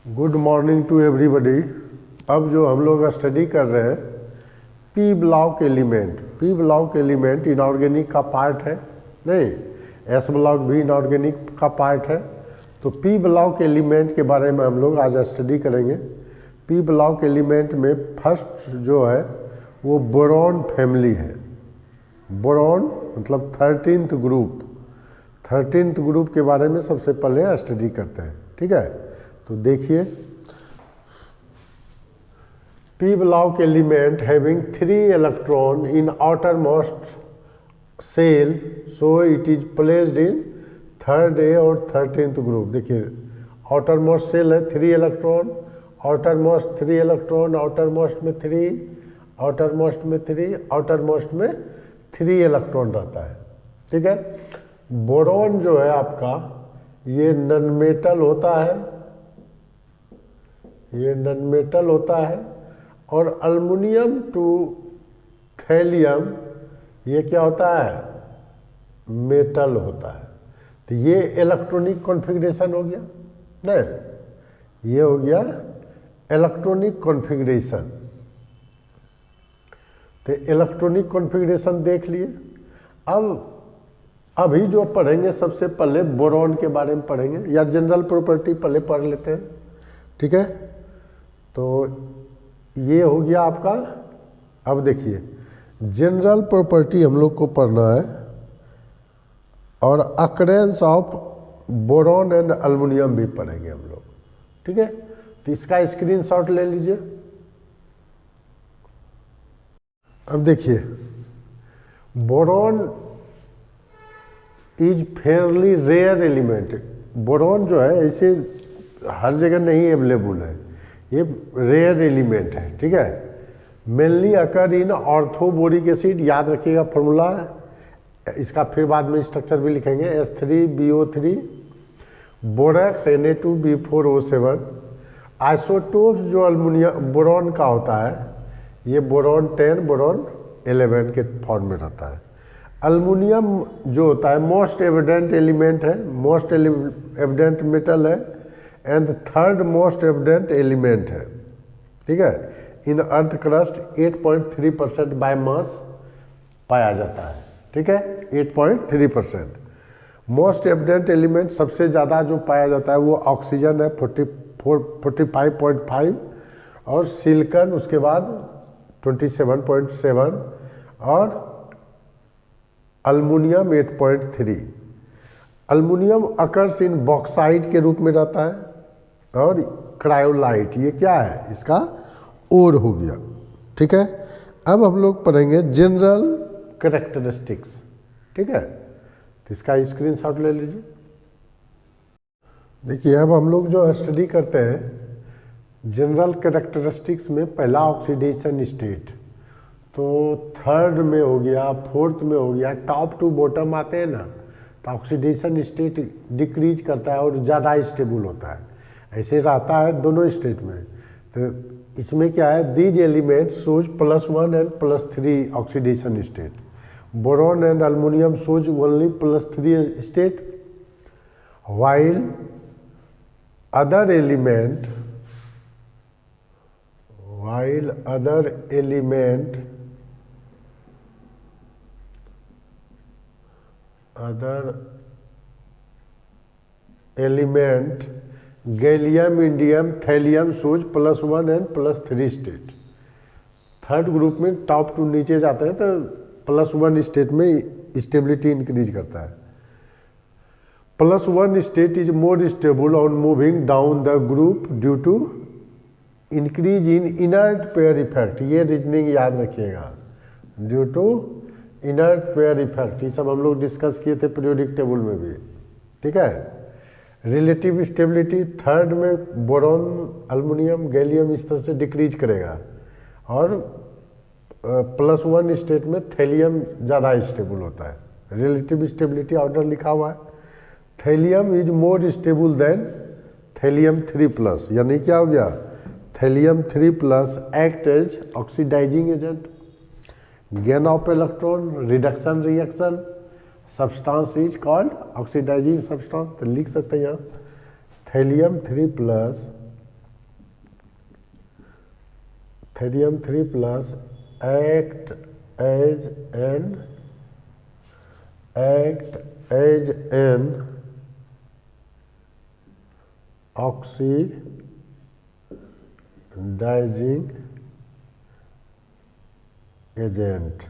Good morning to everybody. अब जो हम लोग स्टडी कर रहे हैं P block element. P block element inorganic का पार्ट है, नहीं एस ब्लॉक भी इनऑर्गेनिक का पार्ट है। तो पी ब्लॉक एलिमेंट के बारे में हम लोग आज स्टडी करेंगे। पी ब्लॉक एलिमेंट में फर्स्ट जो है वो बोरॉन फैमिली है। बोरॉन मतलब 13th ग्रुप। 13th ग्रुप के बारे में सबसे पहले स्टडी करते हैं, ठीक है। तो देखिए P block element having 3 electron in outermost shell, so it is placed in 3rd A और 13th ग्रुप। देखिए outermost सेल है 3 इलेक्ट्रॉन, outermost 3 इलेक्ट्रॉन, outermost में 3, outermost में 3, outermost में 3 इलेक्ट्रॉन रहता है, ठीक है। बोरॉन जो है आपका ये नॉन मेटल होता है, ये नॉन मेटल होता है। और अल्युमिनियम टू थैलियम ये क्या होता है, मेटल होता है। तो ये इलेक्ट्रॉनिक कॉन्फ़िगरेशन हो गया, नहीं ये हो गया इलेक्ट्रॉनिक कॉन्फ़िगरेशन। तो इलेक्ट्रॉनिक कॉन्फ़िगरेशन देख लिए। अब अभी जो पढ़ेंगे सबसे पहले बोरॉन के बारे में पढ़ेंगे, या जनरल प्रॉपर्टी पहले पढ़ लेते हैं, ठीक है। तो ये हो गया आपका। अब देखिए जनरल प्रॉपर्टी हम लोग को पढ़ना है और occurrence of boron and aluminium भी पढ़ेंगे हम लोग, ठीक है। तो इसका स्क्रीनशॉट ले लीजिए। अब देखिए boron is fairly rare element. Boron जो है ऐसे हर जगह नहीं अवेलेबल है, ये रेयर एलिमेंट है, ठीक है। मेनली अकर इन ऑर्थोबोरिक एसिड, याद रखिएगा फॉर्मूला, इसका फिर बाद में स्ट्रक्चर भी लिखेंगे। S3BO3 borax Na2B4O7। आइसोटोप जो अल्युमिनियम बोरॉन का होता है ये बोरॉन 10 बोरॉन 11 के फॉर्म में रहता है। अल्युमिनियम जो होता है मोस्ट एविडेंट एलिमेंट है, मोस्ट एविडेंट मेटल है and third most evident element है, ठीक है। इन अर्थ क्रस्ट 8.3% बाय मास पाया जाता है, ठीक है, 8.3%। मोस्ट एविडेंट एलिमेंट सबसे ज़्यादा जो पाया जाता है वो ऑक्सीजन है 45.5 और सिलिकॉन उसके बाद 27.7 और aluminium 8.3। Aluminium occurs in bauxite के रूप में रहता है और क्रायोलाइट ये क्या है, इसका ओर हो गया, ठीक है। अब हम लोग पढ़ेंगे जनरल कैरेक्टरिस्टिक्स, ठीक है। तो इसका स्क्रीनशॉट ले लीजिए। देखिए अब हम लोग जो स्टडी करते हैं जनरल कैरेक्टरिस्टिक्स में पहला ऑक्सीडेशन स्टेट, तो 3rd में हो गया, 4th में हो गया, टॉप टू बॉटम आते हैं ना, तो ऑक्सीडेशन स्टेट डिक्रीज करता है और ज़्यादा स्टेबल होता है। ऐसे रहता है दोनों स्टेट में। तो इसमें क्या है, these element shows +1 and +3 oxidation state. Boron and aluminium shows only +3 state, while other element gallium indium thallium shows +1 and +3 state. 3rd group में टॉप टू नीचे जाते हैं तो +1 स्टेट में स्टेबिलिटी इंक्रीज करता है। +1 state is more stable on moving down the group due to increase in inert pair effect. ये reasoning याद रखिएगा, due to inert pair effect. ये सब हम लोग डिस्कस किए थे पीरियोडिक टेबल में भी, ठीक है। रिलेटिव स्टेबिलिटी 3rd में बोरॉन अल्युमिनियम गैलियम इस तरह से डिक्रीज करेगा और +1 स्टेट में थैलियम ज़्यादा स्टेबल होता है। रिलेटिव स्टेबिलिटी ऑर्डर लिखा हुआ है। Thallium is more stable than thallium 3+, यानी क्या हो गया, thallium 3+ act as oxidising agent, gain of electron, reduction reaction, substance is called oxidising substance. तो लिख सकते हैं यहाँ thallium 3+ thallium 3 plus act as an oxidising agent.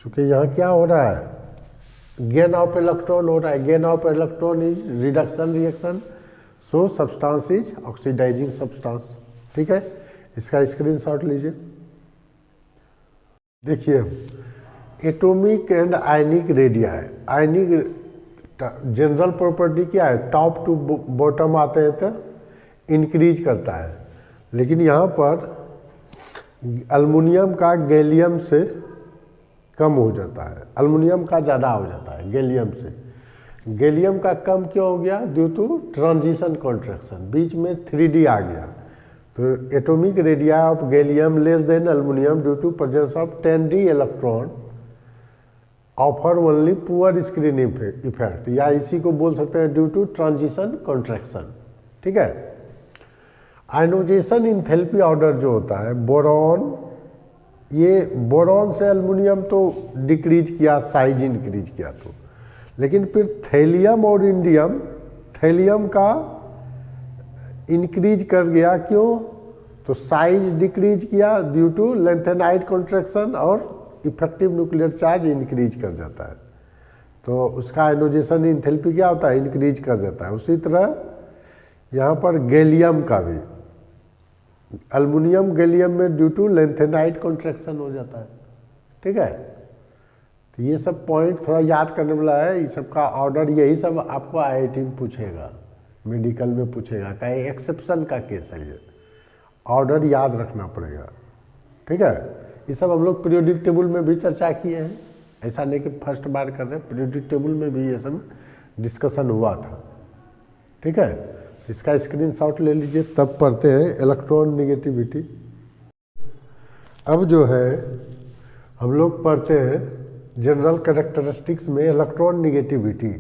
चूंकि यहाँ क्या हो रहा है, गेन ऑफ इलेक्ट्रॉन हो रहा है, gain of electron is reduction reaction, so substance is oxidising substance. ठीक है, इसका स्क्रीनशॉट लीजिए। देखिए एटॉमिक एंड आयनिक रेडिया है। आयनिक जनरल प्रॉपर्टी क्या है, टॉप टू बॉटम आते हैं तो इंक्रीज करता है, लेकिन यहाँ पर एल्युमिनियम का गैलियम से कम हो जाता है, एल्युमिनियम का ज़्यादा हो जाता है गैलियम से। गैलियम का कम क्यों हो गया, ड्यू टू ट्रांजिशन कॉन्ट्रैक्शन, बीच में 3D आ गया। तो atomic radii of gallium less than aluminium due to presence of 10D electron offer only poor screen effect, या इसी को बोल सकते हैं ड्यू टू ट्रांजिशन कॉन्ट्रैक्शन। ठीक है, आयनोजेशन इंथैल्पी ऑर्डर जो होता है, बोरॉन, ये बोरॉन से एल्युमिनियम तो डिक्रीज किया, साइज इंक्रीज किया, तो लेकिन फिर थैलियम और इंडियम, थैलियम का इंक्रीज कर गया, क्यों, तो साइज डिक्रीज किया ड्यू टू लेंथेनाइड कॉन्ट्रैक्शन, और इफेक्टिव न्यूक्लियर चार्ज इंक्रीज कर जाता है, तो उसका आयनोजेशन इंथैल्पी क्या होता है, इंक्रीज कर जाता है। उसी तरह यहाँ पर गैलियम का भी, एल्युमिनियम गैलियम में ड्यू टू लेंथेनाइड कॉन्ट्रैक्शन हो जाता है। ठीक है, तो ये सब पॉइंट थोड़ा याद करने वाला है, ये सब का ऑर्डर, यही सब आपको IIT में पूछेगा, मेडिकल में पूछेगा, कहीं एक्सेप्शन का केस है, ये ऑर्डर याद रखना पड़ेगा। ठीक है, ये सब हम लोग पीरियोडिक टेबल में भी चर्चा किए हैं, ऐसा नहीं कि फर्स्ट बार कर रहे हैं, पीरियोडिक टेबल में भी ये सब डिस्कशन हुआ था। ठीक है, इसका स्क्रीनशॉट ले लीजिए, तब पढ़ते हैं इलेक्ट्रॉन निगेटिविटी। अब जो है हम लोग पढ़ते हैं जनरल कैरेक्टरिस्टिक्स में electron negativity.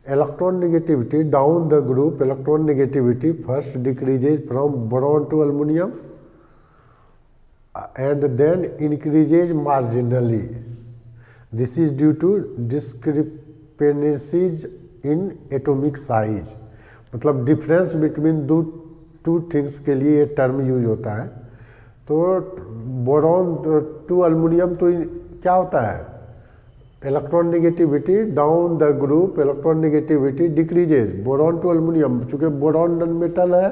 Electron negativity down the group, electron negativity first decreases from boron to aluminium and then increases marginally. This is due to discrepancies in atomic size. मतलब difference between two things के लिए ये term use होता है। तो boron to aluminium तो क्या होता है, electron negativity down the group, electron negativity decreases, boron to aluminium, चूँकि बोरॉन नॉन मेटल है,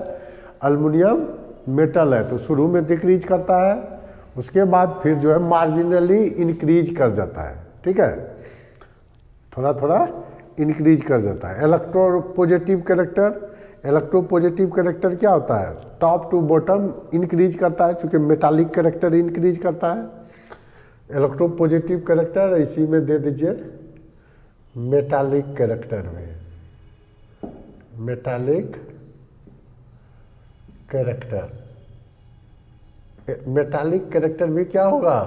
एल्युमिनियम मेटल है, तो शुरू में डिक्रीज करता है, उसके बाद फिर जो है मार्जिनली इंक्रीज कर जाता है। ठीक है, थोड़ा थोड़ा इंक्रीज कर जाता है। इलेक्ट्रोपॉजिटिव कैरेक्टर, इलेक्ट्रोपॉजिटिव कैरेक्टर क्या होता है, टॉप टू बॉटम इंक्रीज करता है, चूँकि मेटालिक कैरेक्टर इंक्रीज करता है। इलेक्ट्रोपॉजिटिव कैरेक्टर इसी में दे दीजिए, मेटालिक कैरेक्टर में, मेटालिक कैरेक्टर, मेटालिक कैरेक्टर भी क्या होगा,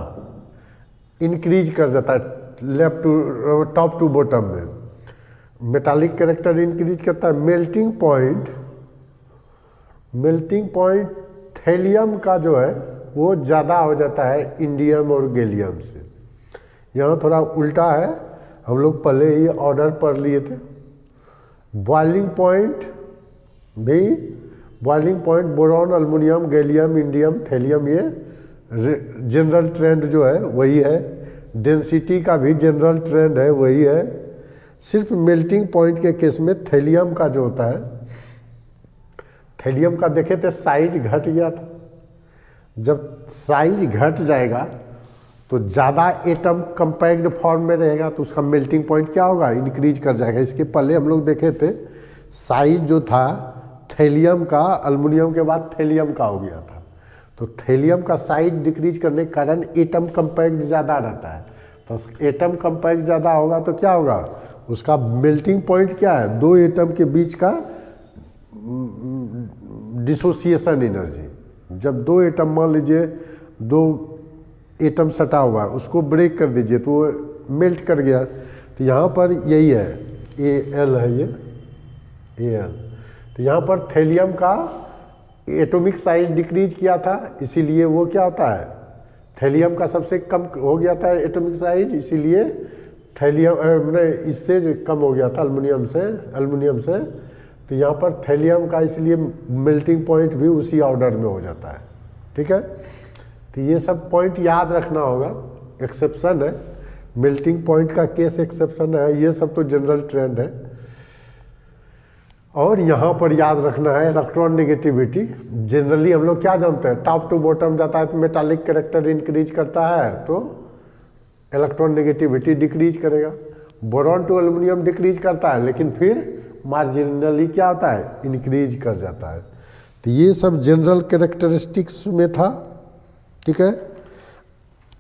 इंक्रीज कर जाता है left to top to bottom में। मेटालिक कैरेक्टर इंक्रीज करता है। Melting point, melting point thallium का जो है वो ज़्यादा हो जाता है इंडियम और गैलियम से। यहाँ थोड़ा उल्टा है, हम लोग पहले ही ऑर्डर पढ़ लिए थे। बॉइलिंग पॉइंट भी, boiling point boron, aluminium, gallium, indium, thallium, ये जनरल ट्रेंड जो है वही है। डेंसिटी का भी जनरल ट्रेंड है वही है। सिर्फ मेल्टिंग पॉइंट के केस में थैलियम का जो होता है, थैलियम का देखे थे साइज घट गया था। जब साइज घट जाएगा तो ज़्यादा एटम कंपैक्ट फॉर्म में रहेगा, तो उसका मेल्टिंग पॉइंट क्या होगा, इंक्रीज कर जाएगा। इसके पहले हम लोग देखे थे साइज जो था थैलियम का, एल्युमिनियम के बाद थैलियम का हो गया था। तो थैलियम का साइज डिक्रीज करने के कारण एटम कंपैक्ट ज़्यादा रहता है। तो एटम कंपैक्ट ज़्यादा होगा तो क्या होगा, उसका मेल्टिंग पॉइंट क्या है, दो एटम के बीच का डिसोसिएशन एनर्जी। जब दो एटम, मान लीजिए दो एटम सटा हुआ है, उसको ब्रेक कर दीजिए तो वो मेल्ट कर गया। तो यहाँ पर यही है, ए एल है ये, ए एल। तो यहाँ पर थैलियम का एटॉमिक साइज डिक्रीज किया था, इसीलिए वो क्या होता है, थैलियम का सबसे कम हो गया था एटॉमिक साइज, इसीलिए थैलियम इससे कम हो गया था अल्युमिनियम से। तो यहाँ पर थैलियम का इसलिए मेल्टिंग पॉइंट भी उसी ऑर्डर में हो जाता है। ठीक है, तो ये सब पॉइंट याद रखना होगा, एक्सेप्शन है, मेल्टिंग पॉइंट का केस एक्सेप्शन है, ये सब तो जनरल ट्रेंड है। और यहाँ पर याद रखना है इलेक्ट्रॉन नेगेटिविटी। जनरली हम लोग क्या जानते हैं, टॉप टू बॉटम जाता है तो मेटालिक कैरेक्टर इंक्रीज करता है तो इलेक्ट्रॉन नेगेटिविटी डिक्रीज करेगा। बोरॉन टू एल्युमिनियम डिक्रीज करता है लेकिन फिर मार्जिनली क्या होता है, इंक्रीज कर जाता है। तो ये सब जनरल कैरेक्टरिस्टिक्स में था। ठीक है,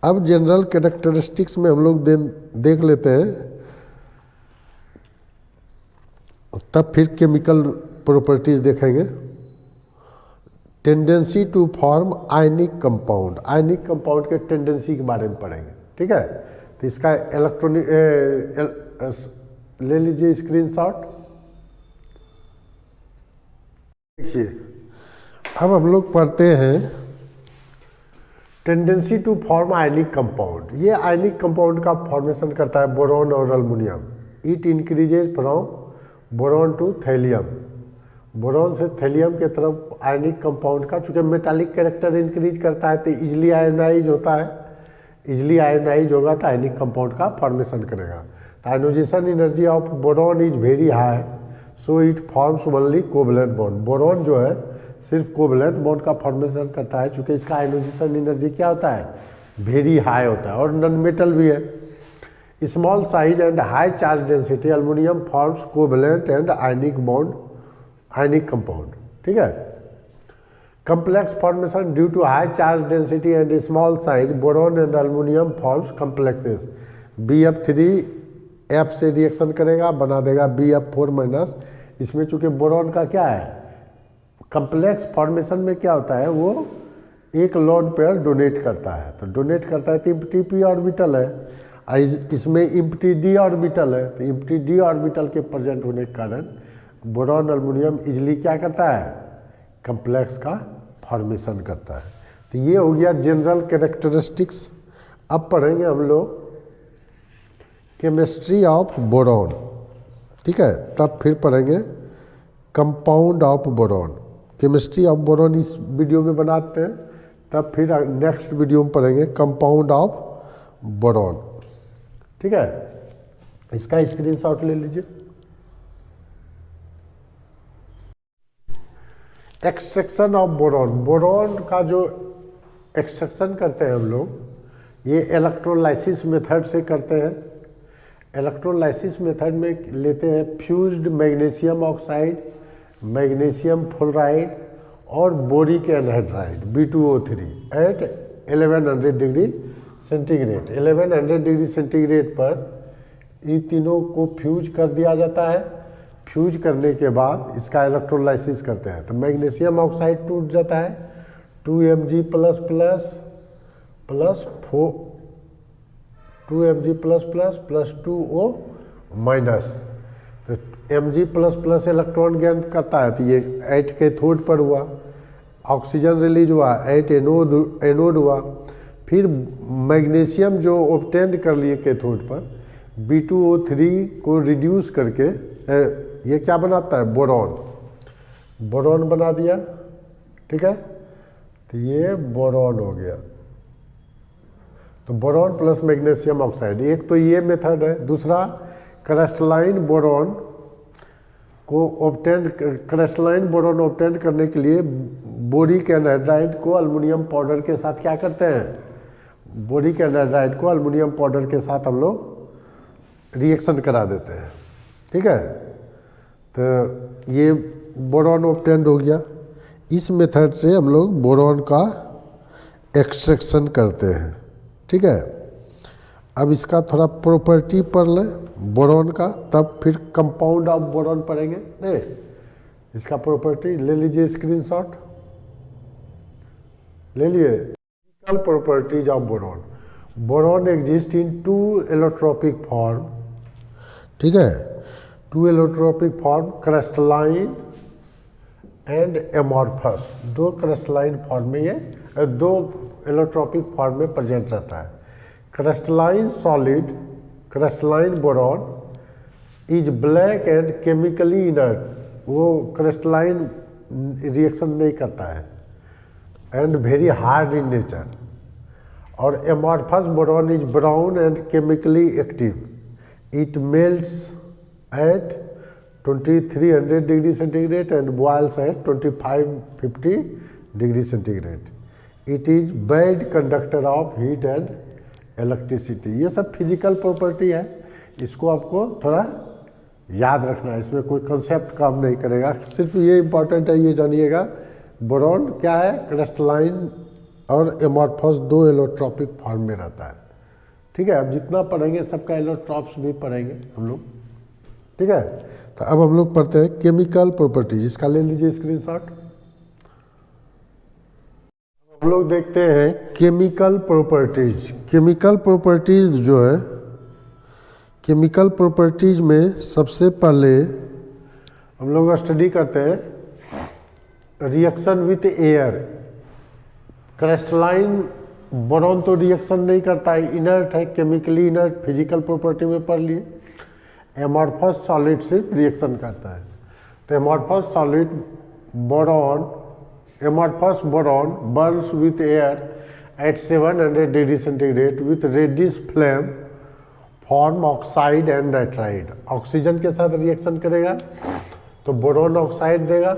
अब जनरल कैरेक्टरिस्टिक्स में हम लोग देख लेते हैं, तब फिर केमिकल प्रॉपर्टीज देखेंगे। Tendency to form ionic compound, ionic compound के टेंडेंसी के बारे में पढ़ेंगे। ठीक है, तो इसका इलेक्ट्रॉनिक ले लीजिए स्क्रीनशॉट। देखिए, अब हम लोग पढ़ते हैं tendency to form ionic compound. ये आयनिक कंपाउंड का फॉर्मेशन करता है बोरॉन और aluminium. It increases from boron to thallium, boron से थैलियम के तरफ आयनिक कंपाउंड का, चूँकि मेटालिक कैरेक्टर इंक्रीज करता है तो इजली आयोनाइज होता है, इजली आयोनाइज होगा तो आयनिक कंपाउंड का फॉर्मेशन करेगा। तो ionization energy of boron is very high, so it forms only covalent bond. Boron जो है सिर्फ कोवलेंट बॉन्ड का फॉर्मेशन करता है, चूँकि इसका आयोनाइजेशन एनर्जी क्या होता है, वेरी हाई होता है, और नॉन मेटल भी है। Small size and high charge density aluminium forms covalent and ionic bond, ionic compound. ठीक है, complex formation due to high charge density and small size, boron and aluminum forms complexes। BF3 F से reaction करेगा, बना देगा BF4 minus. इसमें चूंकि boron का क्या है, कम्प्लेक्स फॉर्मेशन में क्या होता है, वो एक लोन पेयर डोनेट करता है, तो डोनेट करता है तो इम्प्टी p ऑर्बिटल है, इसमें इम्प्टी d ऑर्बिटल है, तो इम्प्टी d ऑर्बिटल के प्रेजेंट होने के कारण बोरॉन एल्युमिनियम इजली क्या करता है, कम्प्लेक्स का फॉर्मेशन करता है। तो ये हो गया जनरल कैरेक्टरिस्टिक्स। अब पढ़ेंगे हम लोग केमिस्ट्री ऑफ बोरॉन। ठीक है, तब फिर पढ़ेंगे compound of boron. Chemistry of boron इस वीडियो में बनाते हैं, तब फिर नेक्स्ट वीडियो में पढ़ेंगे कंपाउंड ऑफ बोरॉन। ठीक है, इसका स्क्रीनशॉट ले लीजिए। एक्सट्रैक्शन ऑफ बोरॉन, बोरॉन का जो एक्सट्रैक्शन करते हैं हम लोग, ये इलेक्ट्रोलाइसिस मेथड से करते हैं। इलेक्ट्रोलाइसिस मेथड में लेते हैं fused magnesium oxide, magnesium fluoride और boric anhydride B2O3 at 1100 degree centigrade. 1100 degree centigrade पर ये तीनों को फ्यूज कर दिया जाता है। फ्यूज करने के बाद इसका इलेक्ट्रोलाइसिस करते हैं तो मैग्नीशियम ऑक्साइड टूट जाता है, 2Mg plus plus 2Mg plus 2O minus. तो Mg प्लस इलेक्ट्रॉन गेन करता है, तो ये एट कैथोड पर हुआ, ऑक्सीजन रिलीज हुआ, एट एनोड हुआ। फिर मैग्नीशियम जो ऑब्टेन कर लिए कैथोड पर, B2O3 को रिड्यूस करके ये क्या बनाता है, बोरॉन बना दिया। ठीक है, तो ये बोरॉन हो गया। तो बोरॉन प्लस मैग्नीशियम ऑक्साइड, एक तो ये मेथड है। दूसरा क्रिस्टलाइन बोरॉन ऑब्टेन करने के लिए बोरिक एनहाइड्राइड को एल्युमिनियम पाउडर के साथ क्या करते हैं, बोरिक एनहाइड्राइड को एल्युमिनियम पाउडर के साथ हम लोग रिएक्शन करा देते हैं। ठीक है, तो ये बोरॉन ऑब्टेंड हो गया। इस मेथड से हम लोग बोरॉन का एक्सट्रैक्शन करते हैं। ठीक है, अब इसका थोड़ा प्रॉपर्टी पढ़ लें बोरॉन का, तब फिर कंपाउंड ऑफ बोरॉन पढ़ेंगे। नहीं, इसका प्रॉपर्टी ले लीजिए, स्क्रीनशॉट ले लिए। Physical properties of boron, boron exist in 2 allotropic form. ठीक है, 2 allotropic form, crystalline and amorphous, दो क्रिस्टलाइन फॉर्म में ये दो एलोट्रॉपिक फॉर्म में प्रेजेंट रहता है। Crystalline solid, crystalline boron is black and chemically inert, वो क्रिस्टलाइन रिएक्शन नहीं करता है and very hard in nature. और amorphous boron is brown and chemically active, it melts at 2300 degree centigrade and boils eight 2550 degree centigrade. It is bad conductor of heat and electricity. ये सब physical property है, इसको आपको थोड़ा याद रखना है, इसमें कोई कंसेप्ट काम नहीं करेगा, सिर्फ ये इंपॉर्टेंट है, ये जानिएगा बोरॉन क्या है, क्रिस्टलाइन और एमॉर्फस दो एलोट्रॉपिक फॉर्म में रहता है। ठीक है, अब जितना पढ़ेंगे सबका एलोट्रॉप्स भी पढ़ेंगे हम लोग। ठीक है, तो अब हम लोग पढ़ते हैं केमिकल प्रॉपर्टीज, इसका ले लीजिए स्क्रीनशॉट। हम लोग देखते हैं केमिकल प्रॉपर्टीज। केमिकल प्रॉपर्टीज जो है, केमिकल प्रॉपर्टीज में सबसे पहले हम लोग स्टडी करते हैं reaction with air. Crystalline boron तो रिएक्शन नहीं करता है, इनर्ट है, केमिकली इनर्ट, फिजिकल प्रॉपर्टी में पढ़ लिए। एमॉर्फस सॉलिड सिर्फ रिएक्शन करता है, तो amorphous solid boron, amorphous boron burns with air at 700 degree centigrade with reddish flame form oxide and nitride. Oxygen के साथ रिएक्शन करेगा तो बोरॉन ऑक्साइड देगा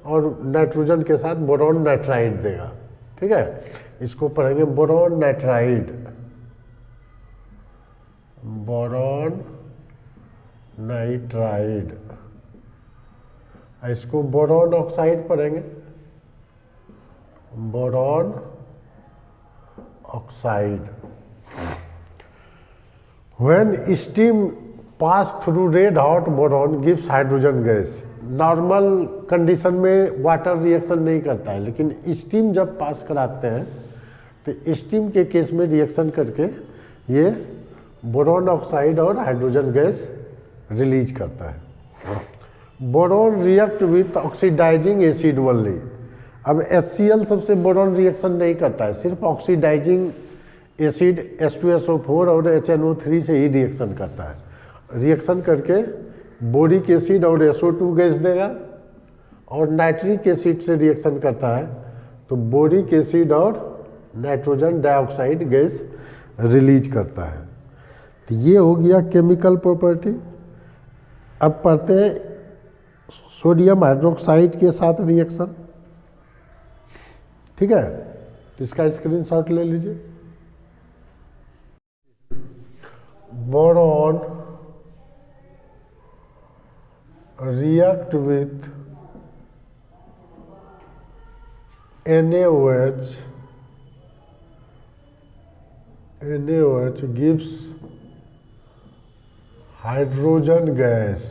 और नाइट्रोजन के साथ बोरॉन नाइट्राइड देगा। ठीक है, इसको पढ़ेंगे बोरॉन नाइट्राइड, बोरॉन नाइट्राइड। इसको बोरॉन ऑक्साइड पढ़ेंगे, boron oxide. When steam pass through red hot boron gives hydrogen gas। Normal condition में वाटर रिएक्शन नहीं करता है, लेकिन स्टीम जब पास कराते हैं तो स्टीम के केस में रिएक्शन करके ये बोरॉन ऑक्साइड और हाइड्रोजन गैस रिलीज करता है। Boron react with oxidizing acid only. अब HCl सबसे बोरॉन रिएक्शन नहीं करता है, सिर्फ ऑक्सीडाइजिंग एसिड H2SO4 और HNO3 से ही रिएक्शन करता है। रिएक्शन करके बोरिक एसिड और SO2 गैस देगा, और नाइट्रिक एसिड से रिएक्शन करता है तो बोरिक एसिड और नाइट्रोजन डाइऑक्साइड गैस रिलीज करता है। तो ये हो गया केमिकल प्रॉपर्टी। अब पढ़ते हैं सोडियम हाइड्रोक्साइड के साथ रिएक्शन। ठीक है, इसका स्क्रीनशॉट ले लीजिए। Boron react with NaOH, NaOH gives hydrogen gas.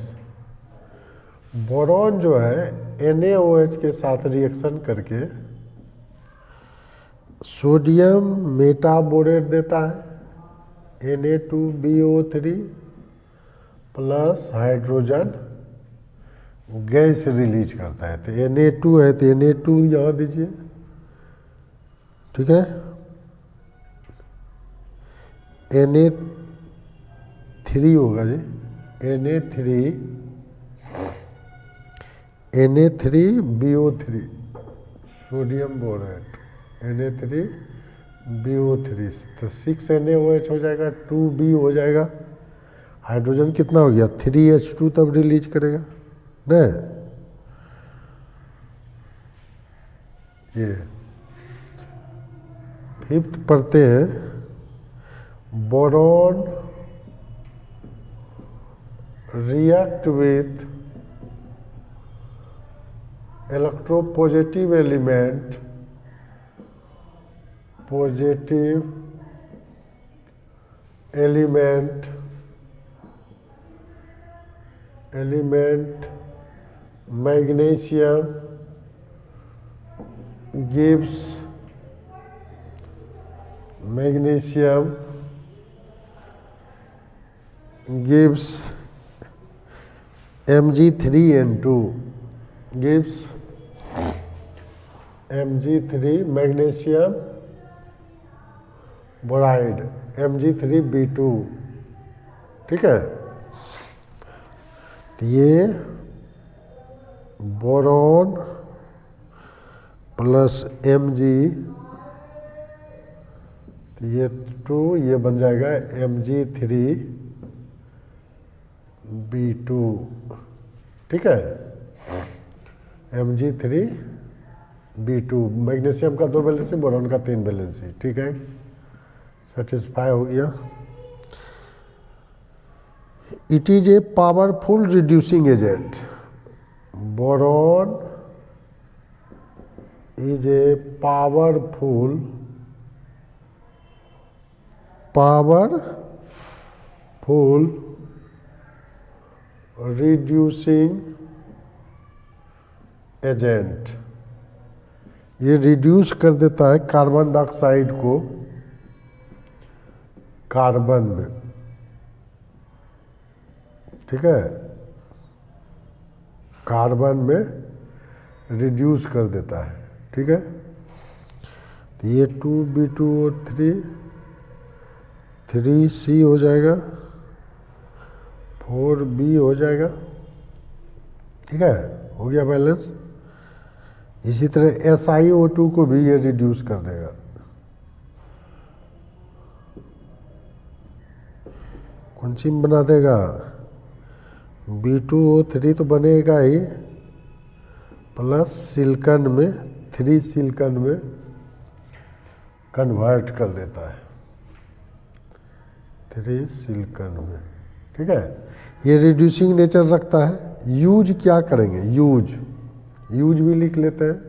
Boron जो है NaOH के साथ रिएक्शन करके सोडियम मेटाबोरेट देता है, Na2BO3 plus hydrogen gas release करता है। तो Na2 है तो Na2 यहाँ दीजिए। ठीक है, Na3 होगा जी, Na3BO3 सोडियम बोरेट, Na3BO3 तो 6 NaOH हो जाएगा, 2B हो जाएगा, हाइड्रोजन कितना हो गया 3H2 तब रिलीज करेगा न। ये फिफ्थ पढ़ते हैं, boron react with electropositive element, positive element magnesium gives Mg3N2 gives Mg3 magnesium boride Mg3B2, ठीक है। तो ये बोरॉन प्लस Mg, तो ये 2, ये बन जाएगा Mg3B2, ठीक है। Mg3B2 मैग्नीशियम का 2 वैलेंसी, बोरॉन का 3 वैलेंसी, ठीक है। सेटिस्फाई हो गया। It is a powerful reducing agent. Boron is a powerful reducing agent. ये रिड्यूस कर देता है कार्बन डाइऑक्साइड को कार्बन में, ठीक है। कार्बन में रिड्यूस कर देता है, ठीक है। तो ये 2B2 और 3C हो जाएगा, 4B हो जाएगा, ठीक है। हो गया बैलेंस। इसी तरह SiO2 को भी ये रिड्यूस कर देगा। कौन सी बना देगा? B2O3 तो बनेगा ही, प्लस सिलिकॉन में 3 सिलिकॉन में कन्वर्ट कर देता है, 3 सिलिकॉन में, ठीक है। ये रिड्यूसिंग नेचर रखता है। यूज क्या करेंगे? यूज भी लिख लेते हैं।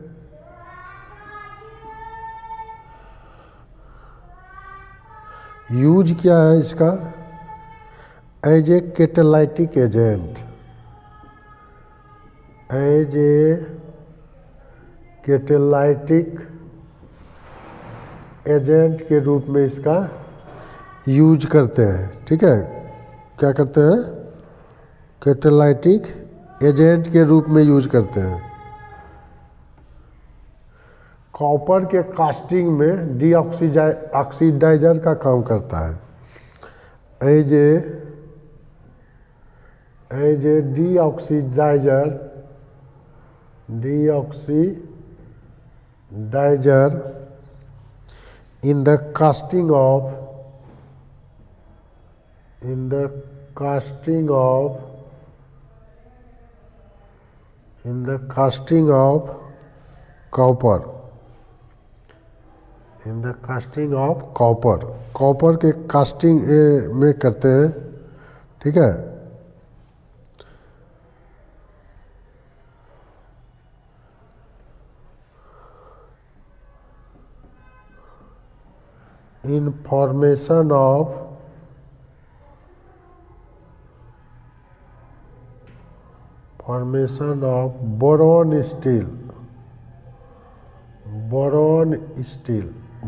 यूज क्या है इसका? As a catalytic agent, as a catalytic agent के रूप में इसका यूज करते हैं, ठीक है। क्या करते हैं? कैटालाइटिक एजेंट के रूप में यूज करते हैं। कॉपर के कास्टिंग में ऑक्सीडाइजर का काम करता है। As a deoxidiser in the casting of copper, copper के कास्टिंग में करते हैं, ठीक है। in formation of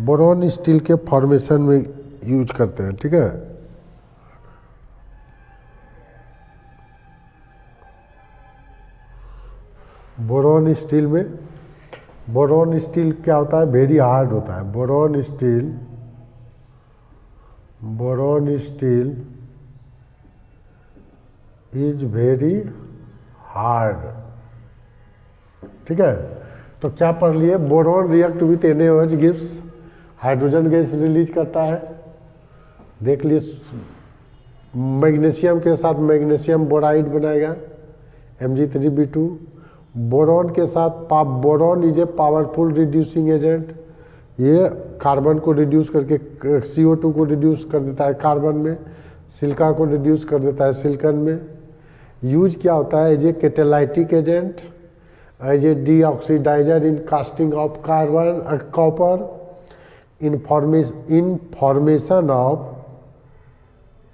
boron steel के फॉर्मेशन में यूज करते हैं, ठीक है। बोरॉन स्टील क्या होता है? वेरी हार्ड होता है। Boron steel is very hard, ठीक है। तो क्या पढ़ लिए? Boron react with NaOH gives hydrogen gas release करता है, देख लिए। मैग्नीशियम के साथ मैग्नीशियम बोराइड बनाएगा Mg3B2। बोरॉन के साथ boron is a powerful reducing agent. ये कार्बन को रिड्यूस करके CO2 को रिड्यूस कर देता है कार्बन में, सिलिका को रिड्यूस कर देता है सिलिकॉन में। यूज क्या होता है? As a catalytic agent, as a deoxidiser in casting of copper, in formation of,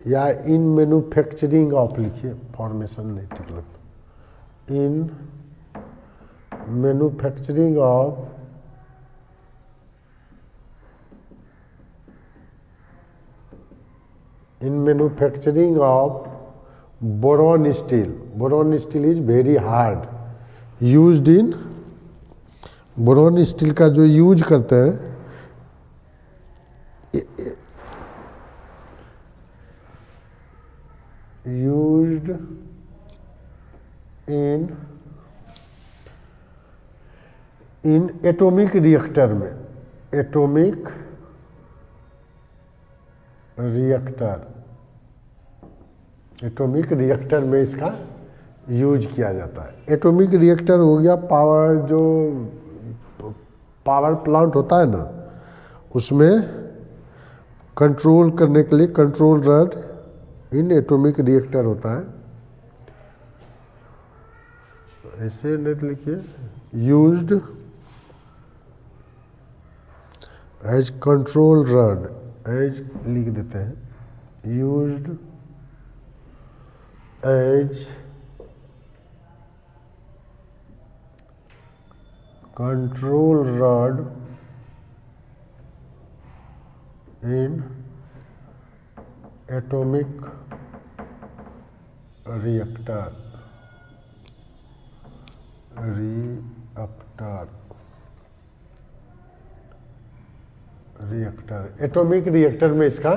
या इन मैन्युफैक्चरिंग ऑफ लिखिए, फॉर्मेशन नहीं ठीक लगता, in manufacturing of boron steel. Boron steel is very hard, used in boron steel का जो use करते हैं, used in atomic reactor में, एटॉमिक रिएक्टर में इसका यूज किया जाता है। एटॉमिक रिएक्टर हो गया पावर, जो पावर प्लांट होता है ना, उसमें कंट्रोल करने के लिए control rod in atomic reactor होता है। ऐसे नहीं तो लिखिए, used as control rod, as लिख देते हैं, used as control rod in atomic reactor, atomic reactor में इसका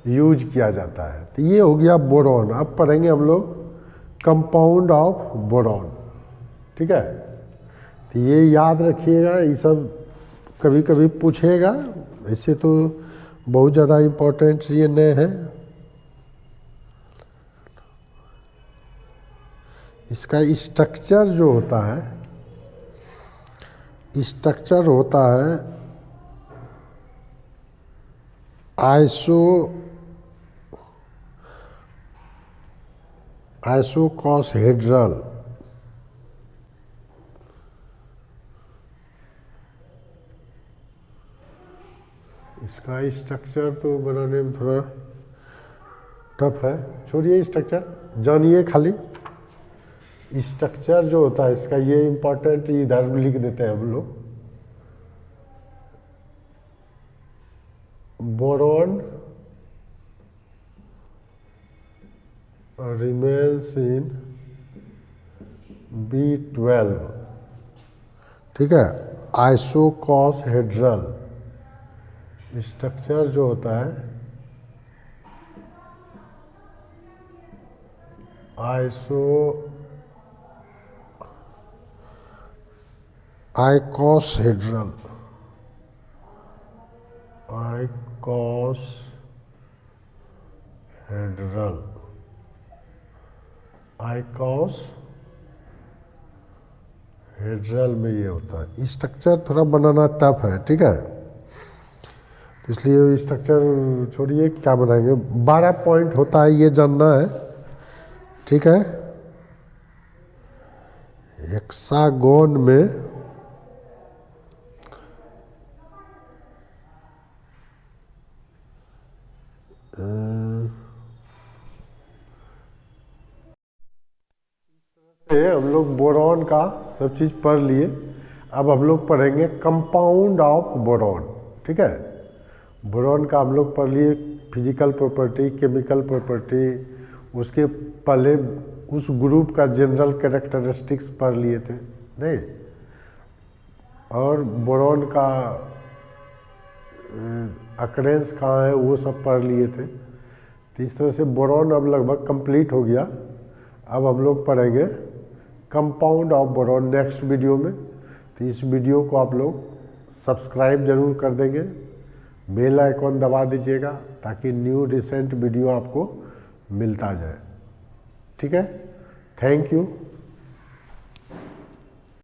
यूज किया जाता है। तो ये हो गया बोरॉन। अब पढ़ेंगे हम लोग कंपाउंड ऑफ बोरॉन, ठीक है। तो ये याद रखिएगा, ये सब कभी कभी पूछेगा, ऐसे तो बहुत ज़्यादा इम्पोर्टेंट ये नहीं है। इसका स्ट्रक्चर जो होता है, स्ट्रक्चर होता है आइसोकॉसहेड्रल। इसका स्ट्रक्चर तो बनाने में थोड़ा टफ है, छोड़िए स्ट्रक्चर, जानिए खाली स्ट्रक्चर जो होता है इसका। ये इम्पोर्टेंट इधर लिख देते हैं हम लोग। बोरॉन रिमेन्स इन B12, ठीक है। आइसोकॉसहेड्रल स्ट्रक्चर जो होता है, आइकॉसहेड्रल, आइकॉसहेड्रल में ये होता है। स्ट्रक्चर थोड़ा बनाना टफ है, ठीक है। तो इसलिए स्ट्रक्चर छोड़िए, क्या बनाएंगे। 12 पॉइंट होता है, ये जानना है, ठीक है। हेक्सागोन में हम लोग बोरॉन का सब चीज़ पढ़ लिए। अब हम लोग पढ़ेंगे कंपाउंड ऑफ बोरॉन, ठीक है। बोरॉन का हम लोग पढ़ लिए फिजिकल प्रॉपर्टी, केमिकल प्रॉपर्टी, उसके पहले उस ग्रुप का जनरल कैरेक्टरिस्टिक्स पढ़ लिए थे, नहीं। और बोरॉन का अकरेंस कहाँ है वो सब पढ़ लिए थे। तो इस तरह से बोरॉन अब लगभग कंप्लीट हो गया। अब हम लोग पढ़ेंगे compound of boron next video में। तो इस वीडियो को आप लोग सब्सक्राइब ज़रूर कर देंगे, बेल आइकॉन दबा दीजिएगा ताकि न्यू रिसेंट वीडियो आपको मिलता जाए, ठीक है। Thank you.